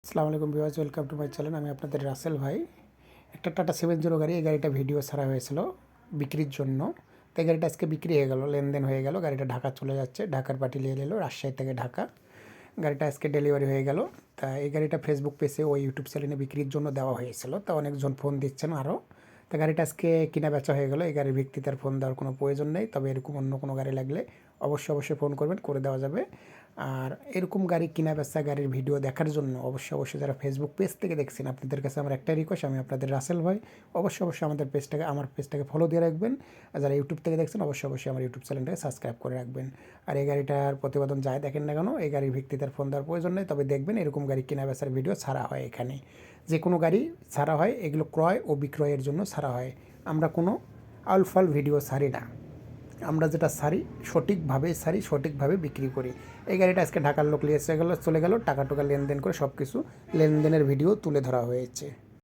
আসসালামু আলাইকুম viewers, welcome to my channel. আমি আপনাদের রাসেল ভাই। একটা টাটা 70 গাড়ি, এই গাড়িটা ভিডিও ছাড়া হয়েছিল বিক্রির জন্য। তো এই গাড়িটা আজকে বিক্রি হয়ে গেল, লেনদেন হয়ে গেল। গাড়িটা ঢাকা চলে যাচ্ছে, ঢাকার পার্টি নিয়ে এলো রাজশাহী থেকে ঢাকা। গাড়িটা আজকে ডেলিভারি হয়ে গেল। তা এই গাড়িটা ফেসবুক পেজে ও ইউটিউব চ্যানেলে বিক্রির জন্য দেওয়া হয়েছিল। তা অনেকজন ফোন দিচ্ছেন আরও। তা গাড়িটা আজকে কিনা বেচা হয়ে গেল। এই গাড়ির ব্যক্তিতে আর ফোন দেওয়ার কোনো প্রয়োজন নেই। তবে এরকম অন্য কোনো গাড়ি লাগলে অবশ্যই ফোন করবেন, করে দেওয়া যাবে। আর এরকম গাড়ি কিনা বেচা গাড়ির ভিডিও দেখার জন্য অবশ্যই যারা ফেসবুক পেজ থেকে দেখছেন, আপনাদের কাছে আমার একটাই রিকোয়েস্ট, আমি আপনাদের রাসেল ভাই। অবশ্যই আমার পেজটাকে ফলো দিয়ে রাখবেন। আর যারা ইউটিউব থেকে দেখছেন অবশ্যই আমার ইউটিউব চ্যানেলটাকে সাবস্ক্রাইব করে রাখবেন। আর এই গাড়িটার প্রতিবেদন যাই দেখেন না কেন, এই গাড়ির ভিত্তিতে ফোন দেওয়ার প্রয়োজন নেই। তবে দেখবেন এরকম গাড়ি কেনা বেচার ভিডিও ছাড়া হয় এখানে। যে কোনো গাড়ি ছাড়া হয়, এগুলো ক্রয় ও বিক্রয়ের জন্য ছাড়া হয়। আমরা কোনো আলফাল ভিডিও ছাড়ি না। আমরা যেটা ছাড়ি সঠিকভাবে বিক্রি করি। এই গাড়িটা আজকে ঢাকার লোক নিয়ে চলে গেল, টাকা লেনদেন করে সব কিছু লেনদেনের ভিডিও তুলে ধরা হয়েছে।